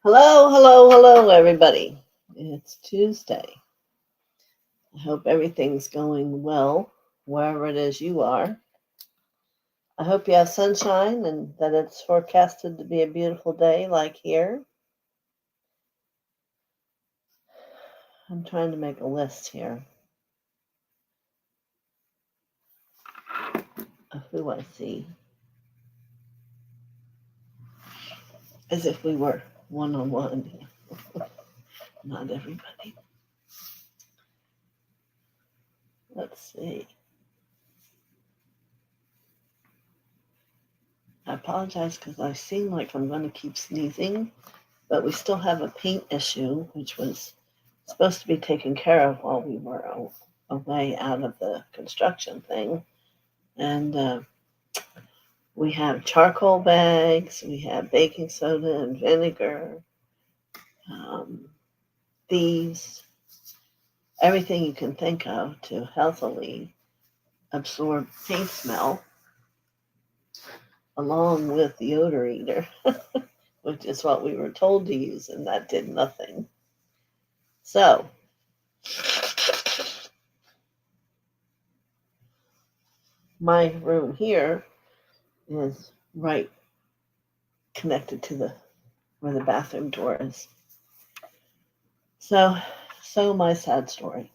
Hello, hello, hello, everybody. It's Tuesday. I hope everything's going well wherever it is you are. I hope you have sunshine and that it's forecasted to be a beautiful day like here. I'm trying to make a list here of who I see as if we were one on one. Not everybody. Let's see. I apologize because I seem like I'm going to keep sneezing, but we still have a paint issue, which was supposed to be taken care of while we were away out of the construction thing. And we have charcoal bags, we have baking soda and vinegar, um, thieves, everything you can think of to healthily absorb paint smell, along with the odor eater, which is what we were told to use, and that did nothing. So, my room here is right connected to where the bathroom door is. So my sad story.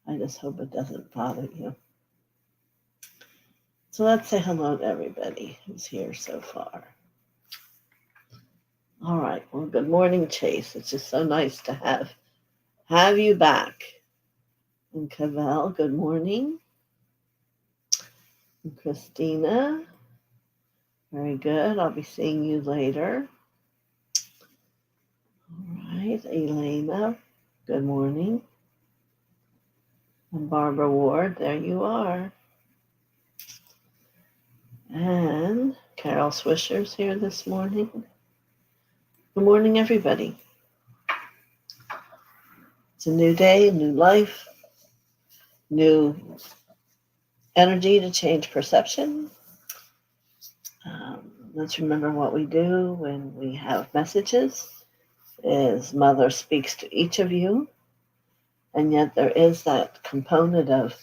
I just hope it doesn't bother you. So let's say hello to everybody who's here so far. All right. Well, good morning, Chase. It's just so nice to have you back. And Cavell, good morning. And Christina, very good. I'll be seeing you later. All right. Elena, good morning. And Barbara Ward, there you are. And Carol Swisher's here this morning. Good morning, everybody. It's a new day, new life, new energy to change perception. Let's remember what we do when we have messages is Mother speaks to each of you, and yet there is that component of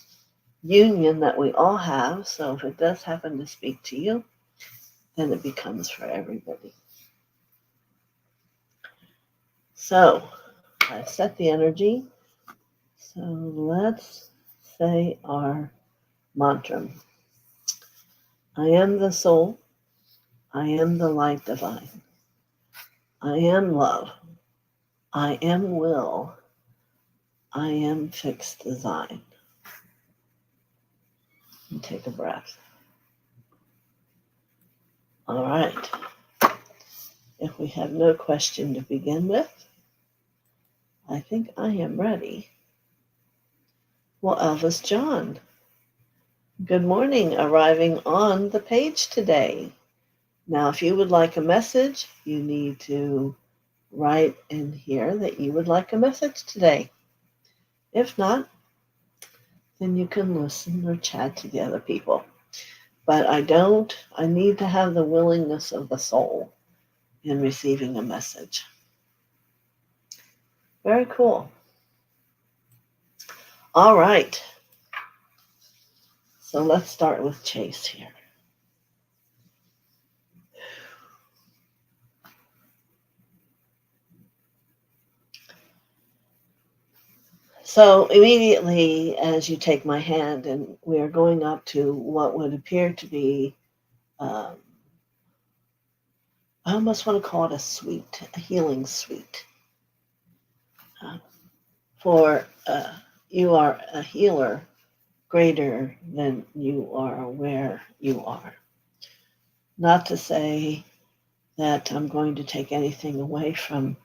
union that we all have. So if it does happen to speak to you, then it becomes for everybody. So I've set the energy. So let's say our mantra. I am the soul. I am the light divine. I am love. I am will. I am fixed design. And take a breath. All right. If we have no question to begin with, I think I am ready. Well, Elvis John, good morning, arriving on the page today. Now, if you would like a message, you need to write in here that you would like a message today. If not, then you can listen or chat to the other people. But I need to have the willingness of the soul in receiving a message. Very cool. All right. So let's start with Chase here. So immediately as you take my hand and we are going up to what would appear to be, I almost want to call it a suite, a healing suite. For you are a healer greater than you are aware you are. Not to say that I'm going to take anything away from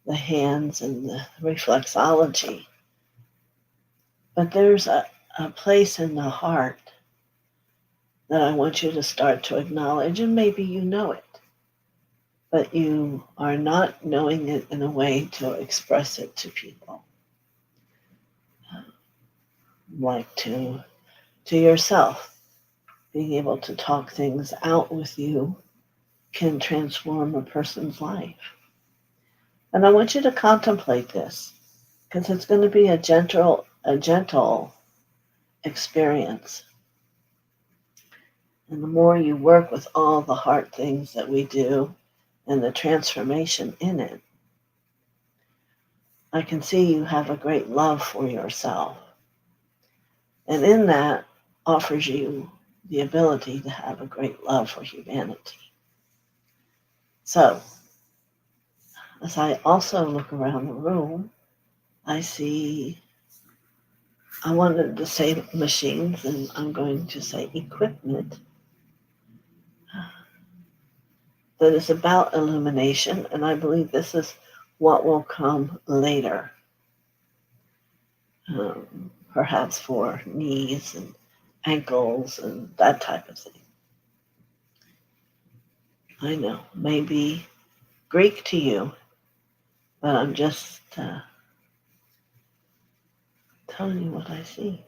the hands and the reflexology, but there's a place in the heart that I want you to start to acknowledge, and maybe you know it, but you are not knowing it in a way to express it to people. Like to yourself, being able to talk things out with you can transform a person's life. And I want you to contemplate this because it's going to be a gentle experience. And the more you work with all the hard things that we do and the transformation in it, I can see you have a great love for yourself. And in that offers you the ability to have a great love for humanity. So, as I also look around the room, I wanted to say machines, and I'm going to say equipment that is about illumination, and I believe this is what will come later, perhaps for knees and ankles and that type of thing. I know, maybe Greek to you, but I'm just telling you what I see.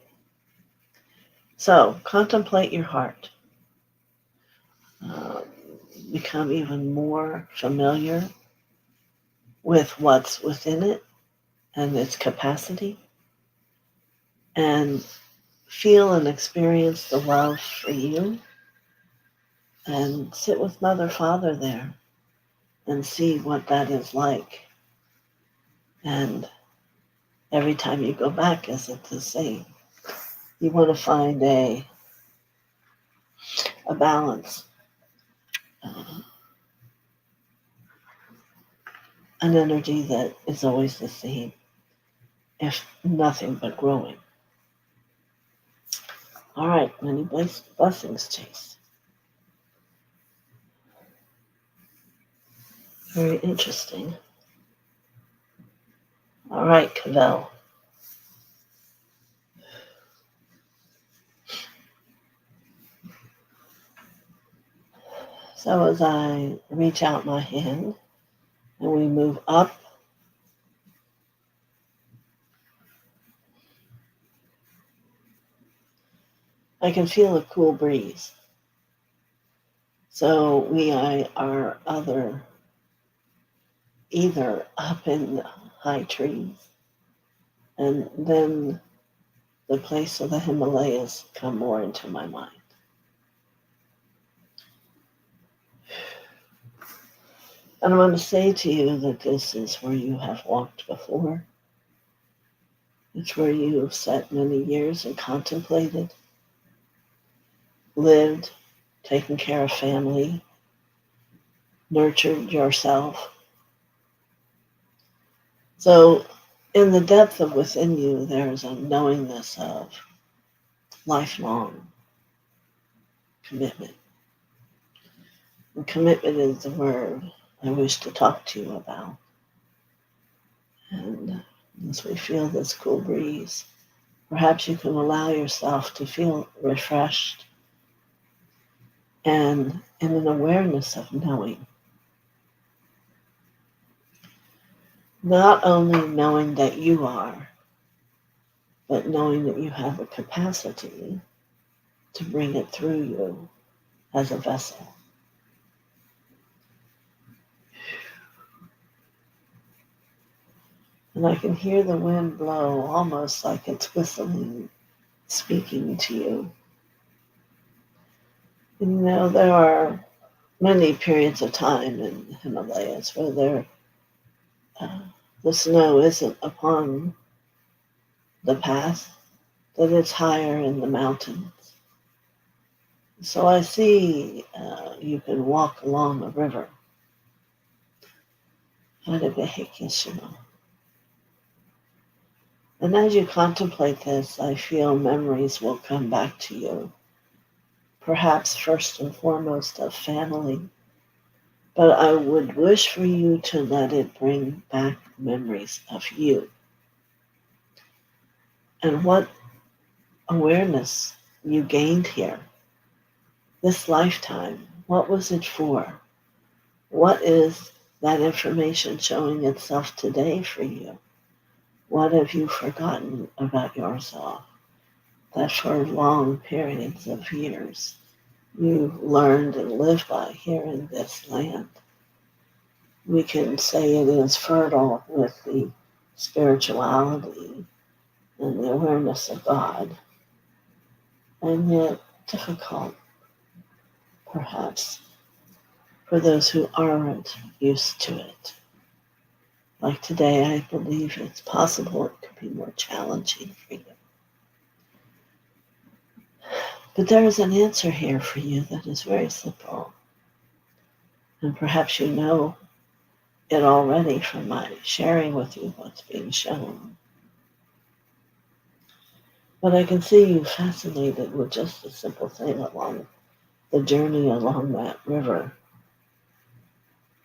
So contemplate your heart. Become even more familiar with what's within it and its capacity, and feel and experience the love for you, and sit with Mother Father there and see what that is like. And every time you go back, is it the same? You want to find a balance, an energy that is always the same, if nothing but growing. All right, many blessings, Chase. Very interesting. All right, Cavell. So as I reach out my hand and we move up, I can feel a cool breeze. So we are either up in the high trees, and then the place of the Himalayas come more into my mind. And I'm going to say to you that this is where you have walked before. It's where you have sat many years and contemplated, lived, taken care of family, nurtured yourself. So in the depth of within you, there's a knowingness of lifelong commitment. And commitment is the word I wish to talk to you about. And as we feel this cool breeze, perhaps you can allow yourself to feel refreshed and in an awareness of knowing. Not only knowing that you are, but knowing that you have a capacity to bring it through you as a vessel. And I can hear the wind blow almost like it's whistling, speaking to you. And you know, there are many periods of time in the Himalayas where the snow isn't upon the path, that it's higher in the mountains. So I see you can walk along a river. And as you contemplate this, I feel memories will come back to you. Perhaps first and foremost of family. But I would wish for you to let it bring back memories of you. And what awareness you gained here. This lifetime, what was it for? What is that information showing itself today for you? What have you forgotten about yourself that for long periods of years you learned and lived by here in this land? We can say it is fertile with the spirituality and the awareness of God, and yet difficult, perhaps, for those who aren't used to it. Like today, I believe it's possible it could be more challenging for you. But there is an answer here for you that is very simple. And perhaps you know it already from my sharing with you what's being shown. But I can see you fascinated with just a simple thing along the journey along that river.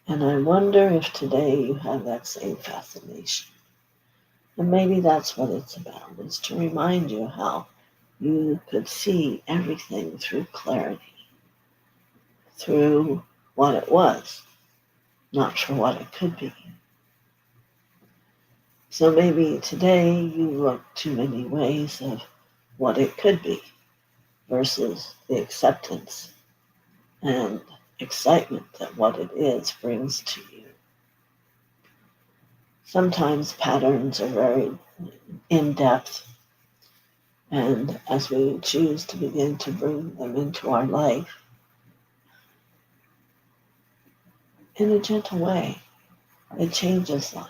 And I wonder if today you have that same fascination. And maybe that's what it's about, is to remind you how you could see everything through clarity, through what it was, not for what it could be. So maybe today you look too many ways of what it could be versus the acceptance and excitement that what it is brings to you. Sometimes patterns are very in-depth, and as we choose to begin to bring them into our life in a gentle way, it changes life.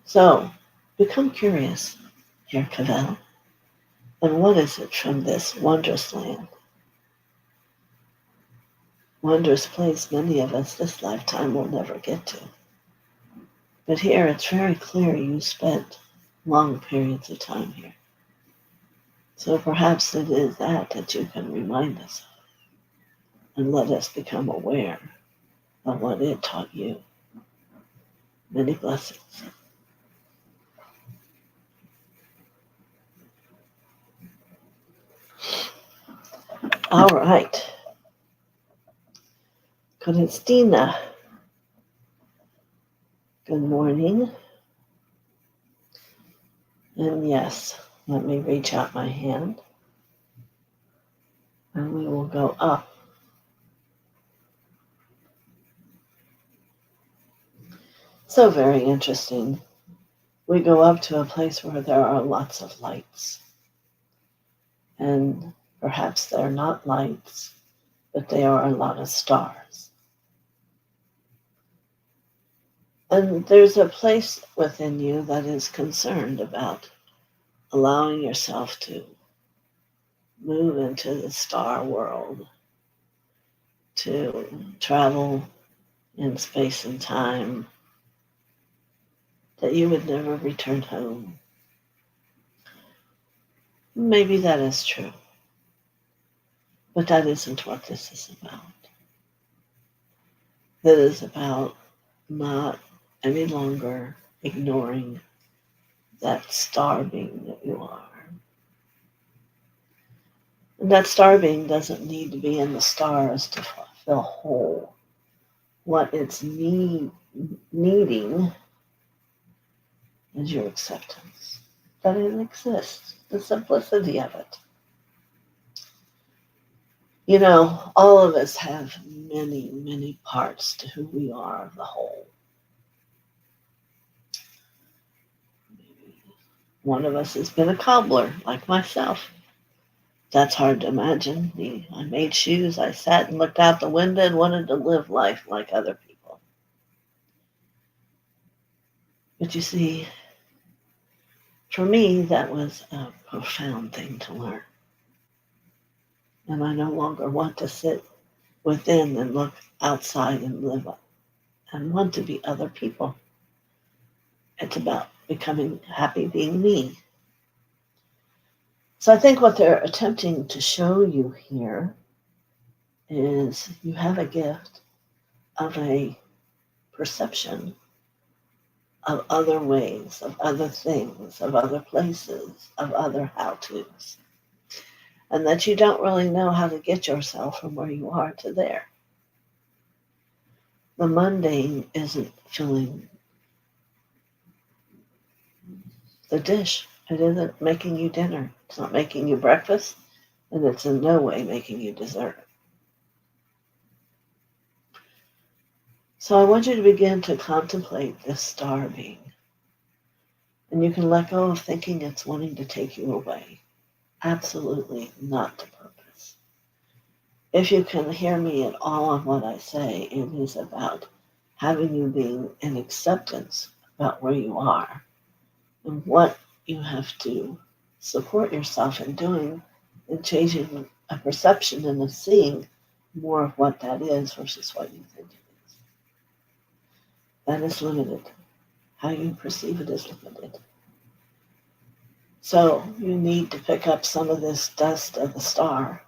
So, become curious, Herr Cavell. And what is it from this wondrous land? Wondrous place many of us this lifetime will never get to. But here it's very clear you spent long periods of time here. So perhaps it is that you can remind us of and let us become aware of what it taught you. Many blessings. All right. Christina, good morning. And yes, let me reach out my hand and we will go up. So very interesting. We go up to a place where there are lots of lights. And perhaps they're not lights, but they are a lot of stars. And there's a place within you that is concerned about allowing yourself to move into the star world, to travel in space and time, that you would never return home. Maybe that is true, but that isn't what this is about. That is about not any longer ignoring that star being that you are. And that star being doesn't need to be in the stars to feel whole. What it's needing is your acceptance that it exists, the simplicity of it. You know, all of us have many, many parts to who we are, the whole. One of us has been a cobbler, like myself. That's hard to imagine. I made shoes, I sat and looked out the window and wanted to live life like other people. But you see, for me, that was a profound thing to learn. And I no longer want to sit within and look outside and live up and want to be other people. It's about becoming happy being me. So I think what they're attempting to show you here is you have a gift of a perception of other ways, of other things, of other places, of other how-tos. And that you don't really know how to get yourself from where you are to there. The mundane isn't filling the dish. It isn't making you dinner. It's not making you breakfast, and it's in no way making you dessert. So I want you to begin to contemplate this star being. And you can let go of thinking it's wanting to take you away. Absolutely not the purpose. If you can hear me at all on what I say, it is about having you being in acceptance about where you are and what you have to support yourself in doing and changing a perception and a seeing more of what that is versus what you think it is. That is limited. How you perceive it is limited. So you need to pick up some of this dust of the star,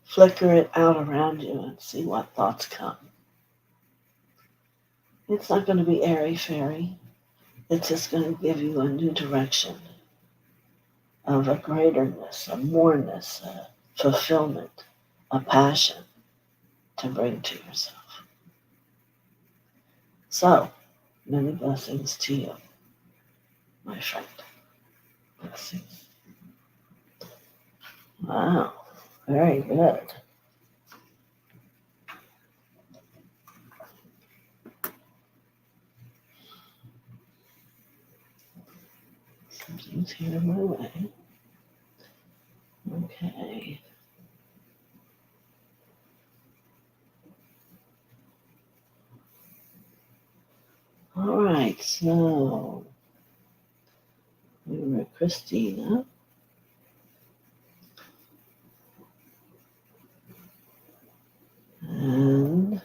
flicker it out around you, and see what thoughts come. It's not going to be airy-fairy. It's just going to give you a new direction of a greaterness, a moreness, a fulfillment, a passion to bring to yourself. So, many blessings to you, my friend. Blessings. Wow, very good. Something's here my way. Okay. All right, so we were Christina. And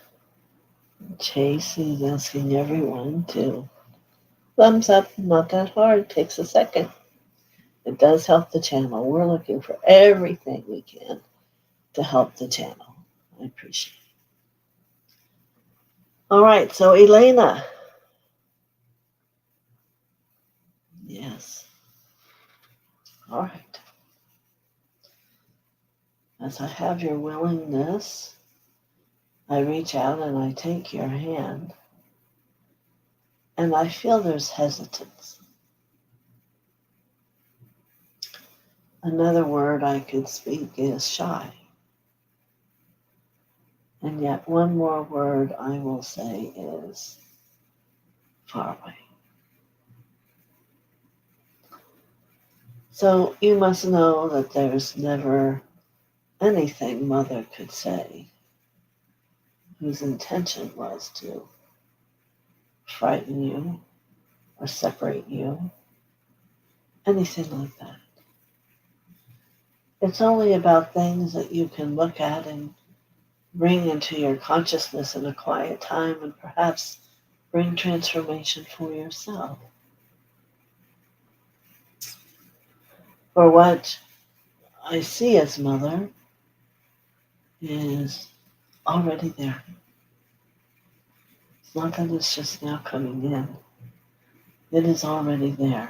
Chase is asking everyone to thumbs up, not that hard, takes a second. It does help the channel. We're looking for everything we can to help the channel. I appreciate it. All right, so Elena. Yes. All right. As I have your willingness, I reach out and I take your hand, and I feel there's hesitance. Another word I could speak is shy. And yet one more word I will say is far away. So you must know that there's never anything Mother could say whose intention was to frighten you or separate you, anything like that. It's only about things that you can look at and bring into your consciousness in a quiet time and perhaps bring transformation for yourself. For what I see as Mother is already there. It's not that it's just now coming in. It is already there.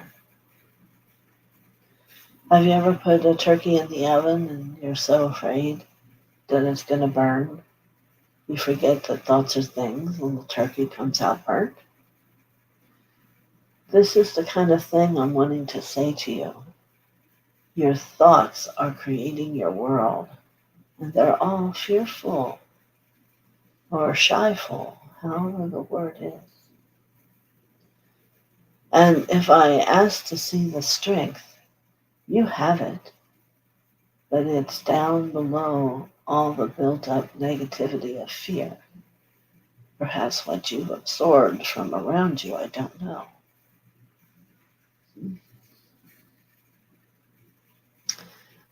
Have you ever put a turkey in the oven and you're so afraid that it's going to burn? You forget that thoughts are things and the turkey comes out burnt. This is the kind of thing I'm wanting to say to you. Your thoughts are creating your world, and they're all fearful or shyful, however the word is. And if I ask to see the strength, you have it, but it's down below all the built-up negativity of fear. Perhaps what you've absorbed from around you, I don't know.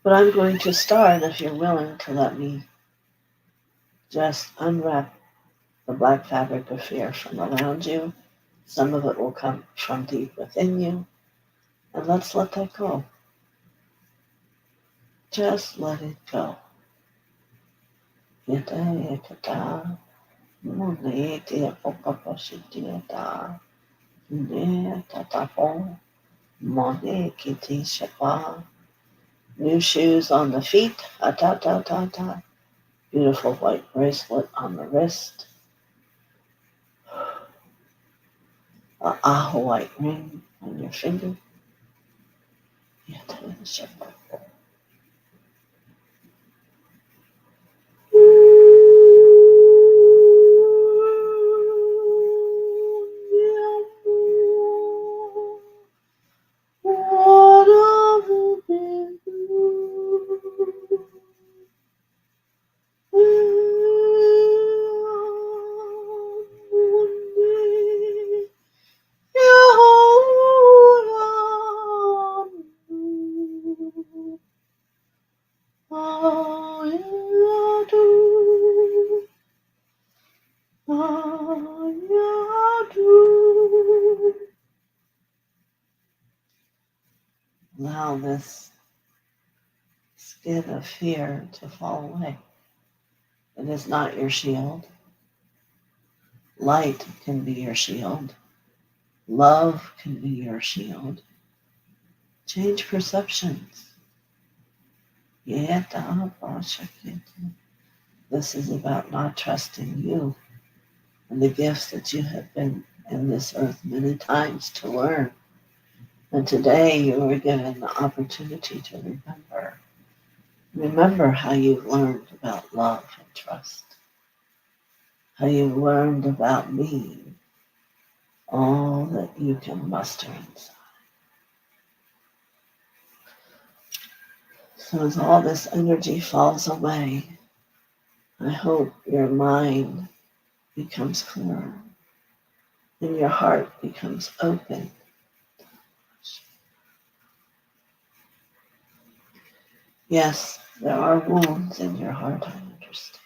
But I'm going to start, if you're willing to let me just unwrap the black fabric of fear from around you. Some of it will come from deep within you. And let's let that go. Just let it go. New shoes on the feet. Beautiful white bracelet on the wrist. A white ring on your finger. Ayadu, ayadu. Allow this skin of fear to fall away. It is not your shield. Light can be your shield. Love can be your shield. Change perceptions. This is about not trusting you and the gifts that you have been in this earth many times to learn. And today you are given the opportunity to remember. Remember how you learned about love and trust. How you learned about being all that you can muster inside. So as all this energy falls away, I hope your mind becomes clearer and your heart becomes open. Yes, there are wounds in your heart, I understand.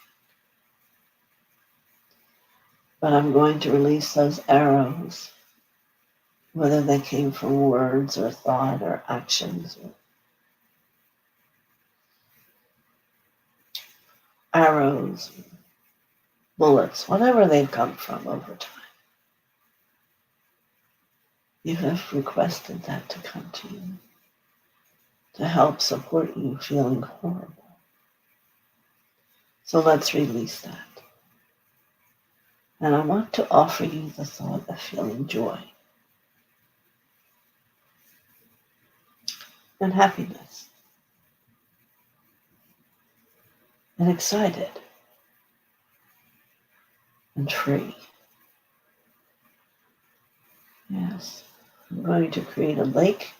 But I'm going to release those arrows, whether they came from words or thought or actions or arrows, bullets, whatever they've come from over time. You have requested that to come to you, to help support you feeling horrible. So let's release that. And I want to offer you the thought of feeling joy and happiness and excited and free. Yes, I'm going to create a lake.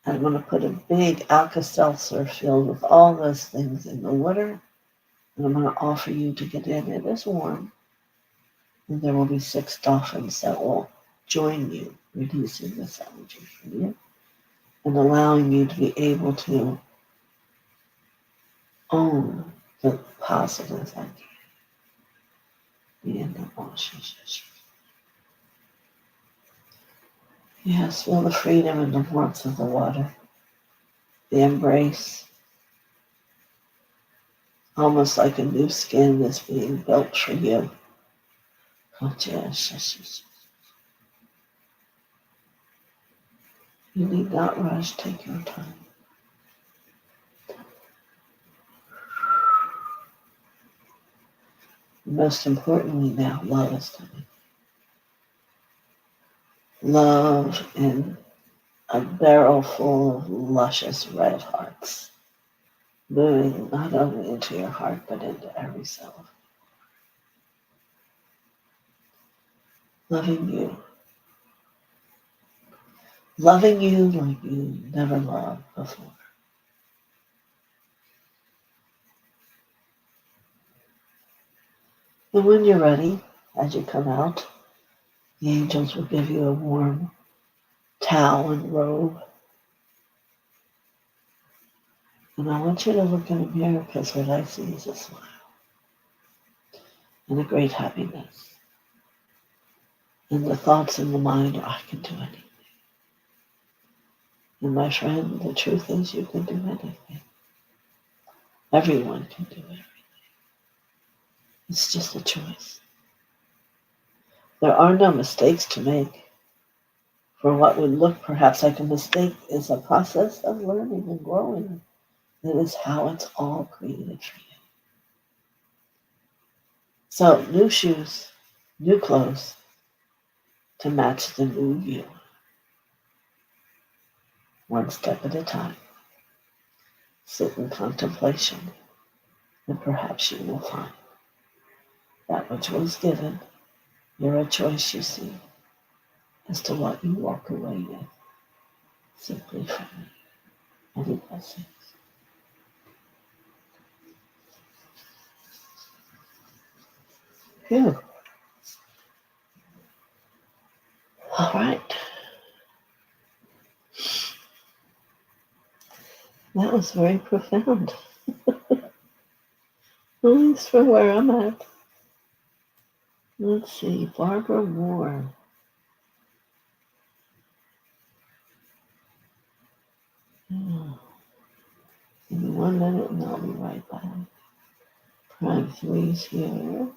I'm going to put a big Alka-Seltzer filled with all those things in the water. And I'm going to offer you to get in. It is warm. And there will be 6 dolphins that will join you, releasing this energy from you and allowing you to be able to own the positive energy. In the ocean. Yes, feel the freedom and the warmth of the water, the embrace, almost like a new skin is being built for you. You need not rush, take your time. Most importantly now, love is coming. Love in a barrel full of luscious red hearts, moving not only into your heart, but into every cell. Loving you like you never loved before. And when you're ready, as you come out, the angels will give you a warm towel and robe. And I want you to look in the mirror because what I see is a smile and a great happiness. And the thoughts in the mind are, I can do anything. And my friend, the truth is you can do anything. Everyone can do everything. It's just a choice. There are no mistakes to make. For what would look perhaps like a mistake is a process of learning and growing. It is how it's all created for you. So, new shoes, new clothes to match the new you. One step at a time. Sit in contemplation, and perhaps you will find that which was given. You're a choice, you see, as to what you walk away with, simply from me. Many blessings. Phew. All right. That was very profound. At least for where I'm at. Let's see, Barbara Ward. Oh, give me 1 minute and I'll be right back. Prime 3's here.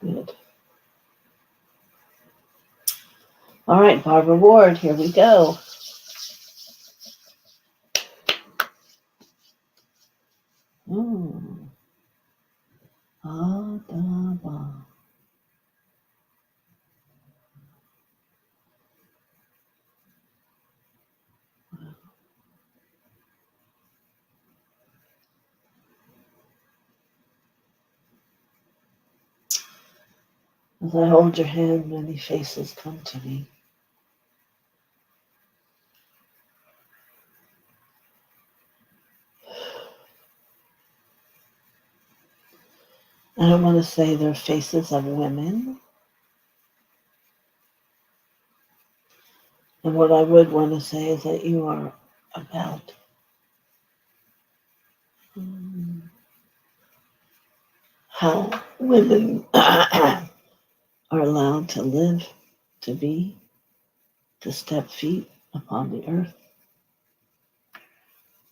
Good. All right, Barbara Ward, here we go. Adaba. As I hold your hand, many faces come to me. I don't want to say they're faces of women. And what I would want to say is that you are about how women are allowed to live, to be, to step feet upon the earth.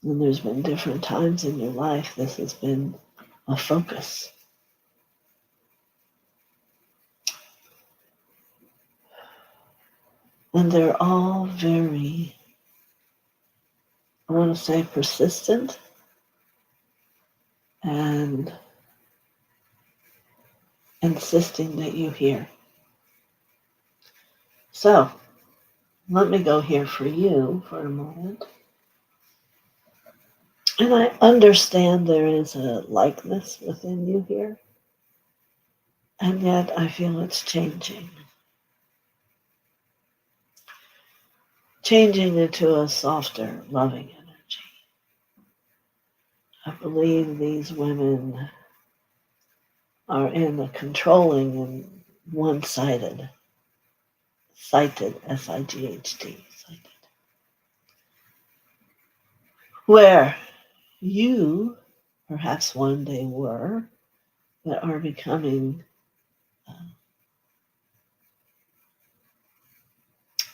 And there's been different times in your life this has been a focus. And they're all very, I want to say, persistent and insisting that you hear. So, let me go here for you for a moment. And I understand there is a likeness within you here. And yet I feel it's changing. Changing into a softer, loving energy. I believe these women are in a controlling and one-sided, sighted, S-I-G-H-T, sighted. Where you perhaps one day were, but are becoming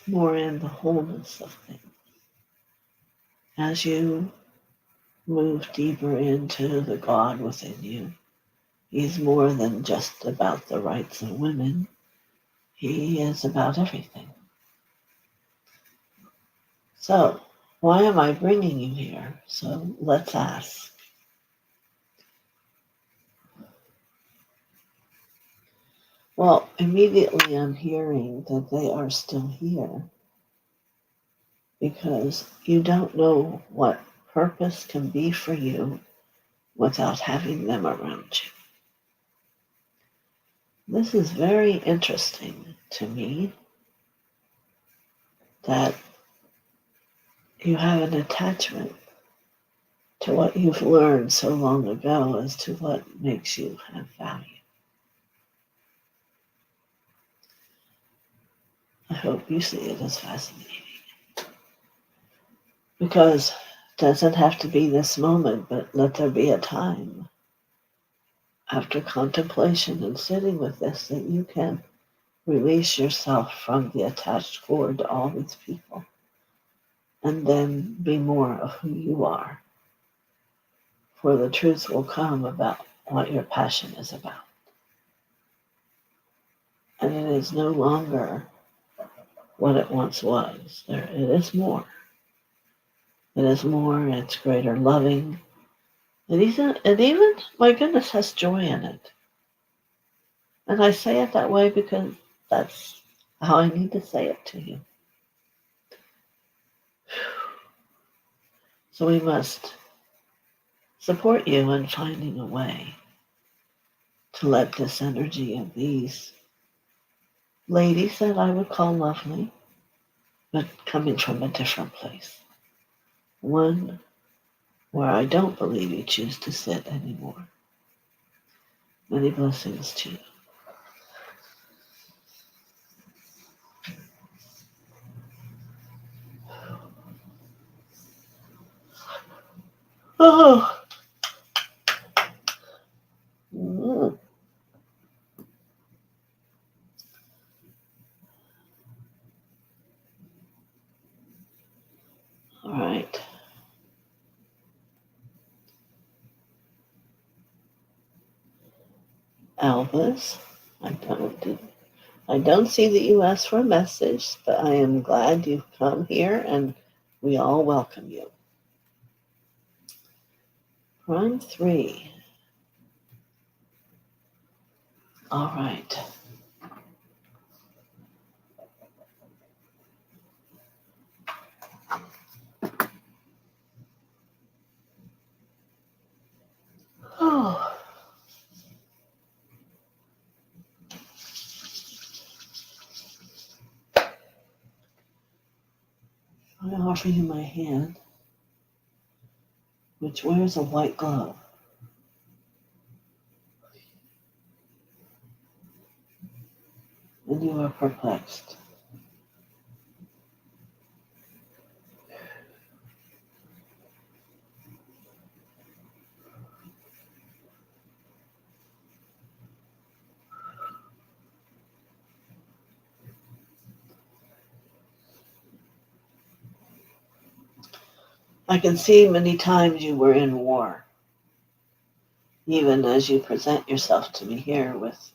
more in the wholeness of things. As you move deeper into the God within you, He's more than just about the rights of women. He is about everything. So, why am I bringing you here? So, let's ask. Well, immediately I'm hearing that they are still here because you don't know what purpose can be for you without having them around you. This is very interesting to me that you have an attachment to what you've learned so long ago as to what makes you have value. I hope you see it as fascinating. Because it doesn't have to be this moment, but let there be a time after contemplation and sitting with this that you can release yourself from the attached cord to all these people and then be more of who you are. For the truth will come about what your passion is about. And it is no longer what it once was. It is more. It is more, it's greater loving. It even, my goodness, has joy in it. And I say it that way because that's how I need to say it to you. So we must support you in finding a way to let this energy of these ladies that I would call lovely, but coming from a different place. One where I don't believe you choose to sit anymore. Many blessings to you. Oh. Mm. All right. Elvis, I don't see that you asked for a message, but I am glad you've come here and we all welcome you. Prime 3. All right. Oh. I offer you my hand, which wears a white glove. And you are perplexed. I can see many times you were in war, even as you present yourself to me here with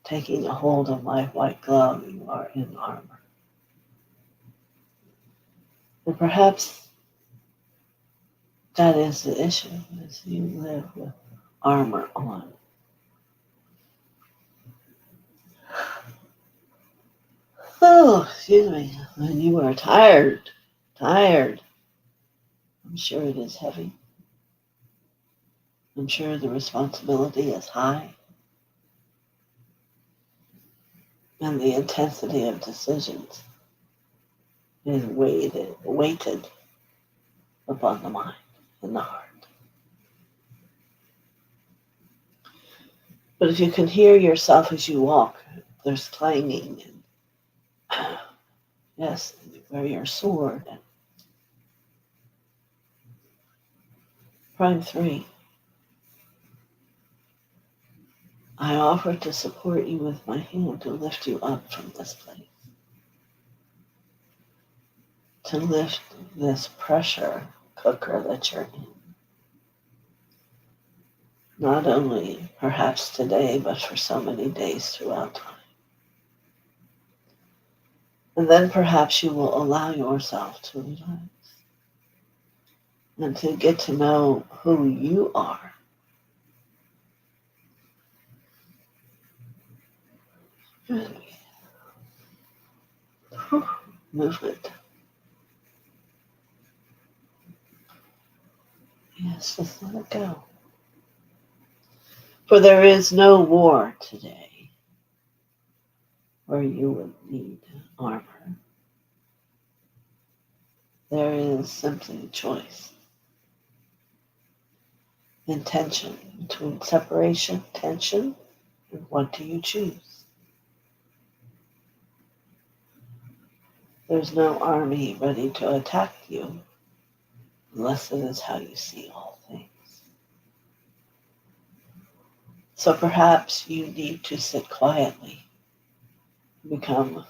taking a hold of my white glove, you are in armor. And perhaps that is the issue, is you live with armor on. Oh, excuse me. When you are tired, I'm sure it is heavy. I'm sure the responsibility is high. And the intensity of decisions is weighted upon the mind and the heart. But if you can hear yourself as you walk, there's clanging and yes, you wear your sword. And Prime 3, I offer to support you with my hand to lift you up from this place. To lift this pressure cooker that you're in. Not only perhaps today, but for so many days throughout time. And then perhaps you will allow yourself to relax and to get to know who you are. Movement. Yes, just let it go. For there is no war today where you would need armor. There is simply a choice. Intention between separation, tension, and what do you choose? There's no army ready to attack you unless it is how you see all things. So perhaps you need to sit quietly, become,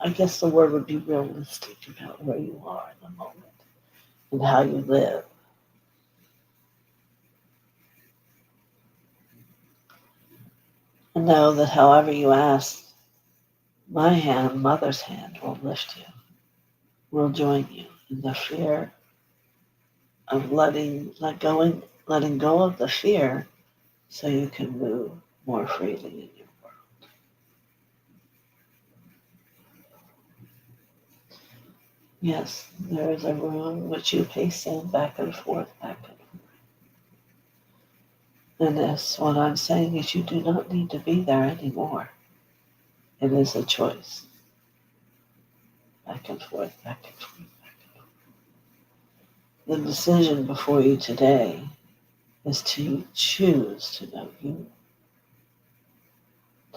I guess the word would be realistic about where you are in the moment and how you live. And know that however you ask, my hand, Mother's hand, will lift you, will join you in the fear of letting go of the fear so you can move more freely in your world. Yes, there is a room which you pace in back and forth, back and forth. And this, what I'm saying is you do not need to be there anymore. It is a choice. Back and forth, back and forth, back and forth. The decision before you today is to choose to know you.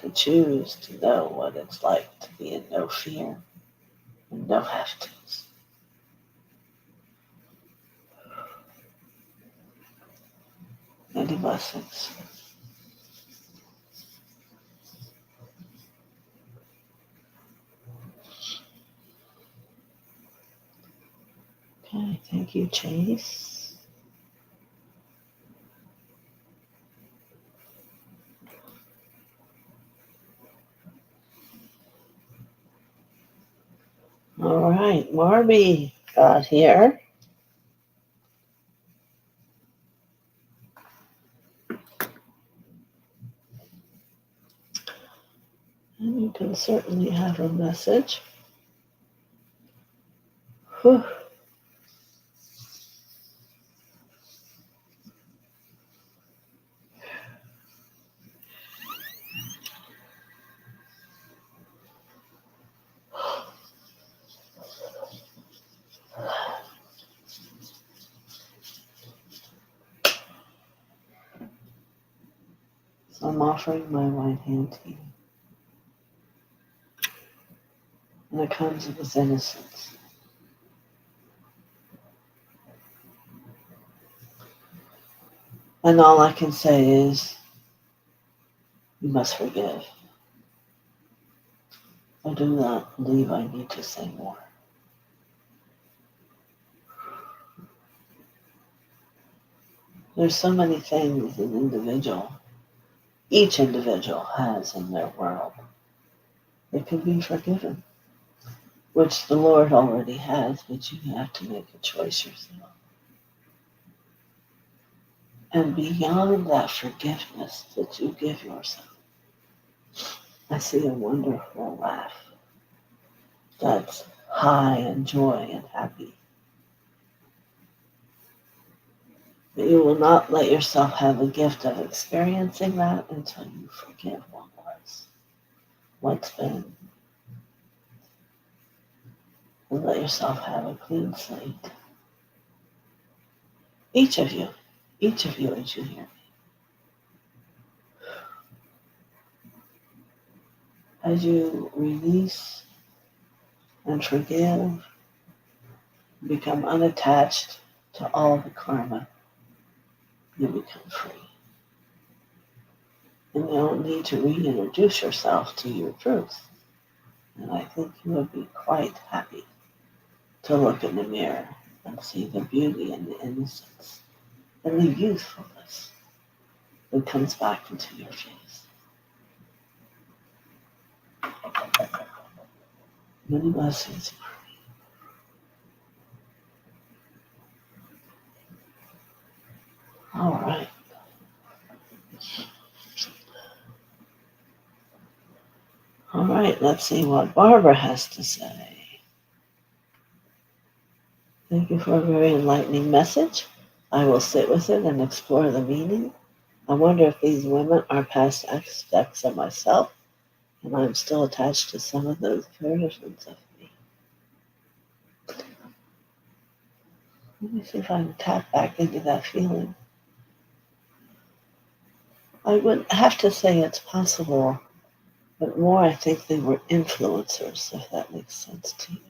To choose to know what it's like to be in no fear and no have-tos. Many blessings. Okay, thank you, Chase. All right, Marby got here. And you can certainly have a message. Whew. So I'm offering my right hand to you. And it comes with innocence. And all I can say is, you must forgive. I do not believe I need to say more. There's so many things each individual has in their world that can be forgiven, which the Lord already has, but you have to make a choice yourself. And beyond that forgiveness that you give yourself, I see a wonderful laugh that's high in joy and happy. But you will not let yourself have the gift of experiencing that until you forgive what was, what's been, and let yourself have a clean slate. Each of you as you hear me. As you release and forgive, become unattached to all the karma, you become free. And you don't need to reintroduce yourself to your truth. And I think you would be quite happy to look in the mirror and see the beauty and the innocence and the youthfulness that comes back into your face. Many blessings. All right. All right, let's see what Barbara has to say. Thank you for a very enlightening message. I will sit with it and explore the meaning. I wonder if these women are past aspects of myself, and I'm still attached to some of those versions of me. Let me see if I can tap back into that feeling. I would have to say it's possible, but more I think they were influencers, if that makes sense to you.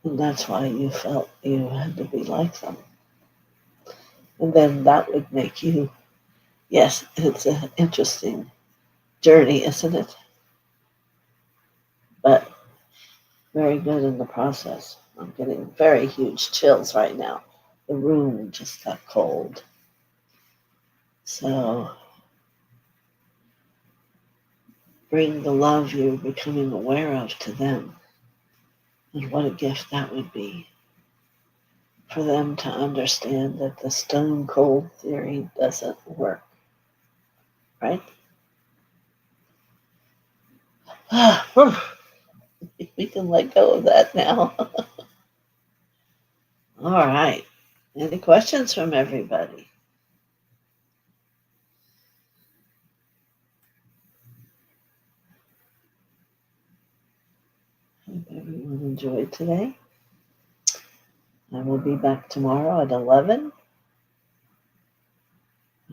And that's why you felt you had to be like them. And then that would make you, yes, it's an interesting journey, isn't it? But very good in the process. I'm getting very huge chills right now. The room just got cold. So bring the love you're becoming aware of to them. And what a gift that would be for them to understand that the stone cold theory doesn't work. Right? We can let go of that now. All right. Any questions from everybody? Hope everyone enjoyed today. I will be back tomorrow at 11.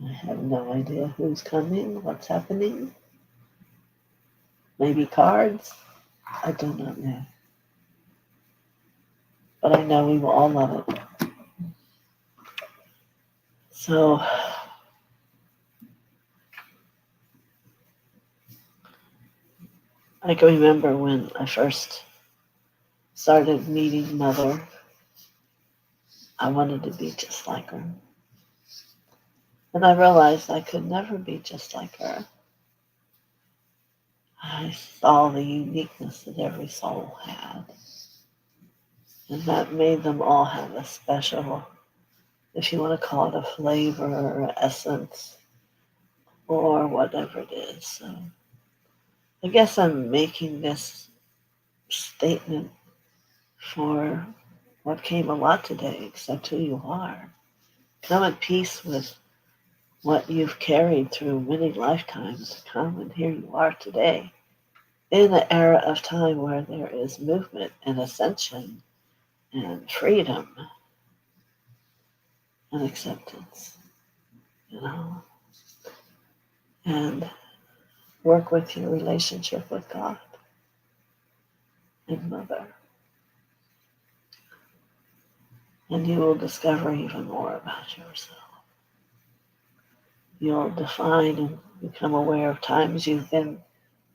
I have no idea who's coming, what's happening. Maybe cards. I do not know. But I know we will all love it. So I can remember when I first started meeting Mother, I wanted to be just like her. And I realized I could never be just like her. I saw the uniqueness that every soul had. And that made them all have a special, if you want to call it a flavor or essence or whatever it is. So I guess I'm making this statement for what came a lot today, accept who you are. Come at peace with what you've carried through many lifetimes to come, and here you are today in an era of time where there is movement and ascension and freedom and acceptance, you know, and work with your relationship with God and Mother, and you will discover even more about yourself. You'll define and become aware of times you've been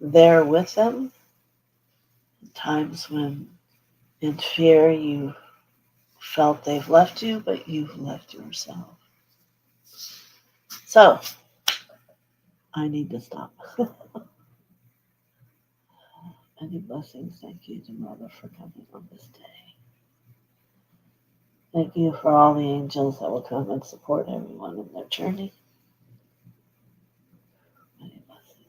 there with them, times when in fear you felt they've left you, but you've left yourself. So, I need to stop. Many blessings. Thank you to Mother for coming on this day. Thank you for all the angels that will come and support everyone in their journey. Many blessings.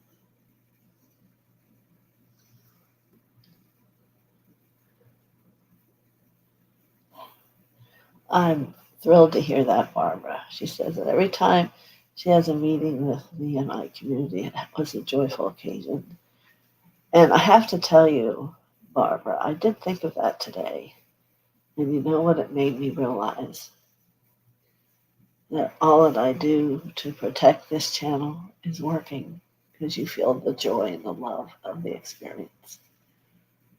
I'm thrilled to hear that, Barbara. She says that every time she has a meeting with me and my community, it was a joyful occasion. And I have to tell you, Barbara, I did think of that today. And you know what it made me realize? That all that I do to protect this channel is working because you feel the joy and the love of the experience.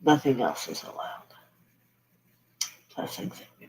Nothing else is allowed. Blessings, everyone.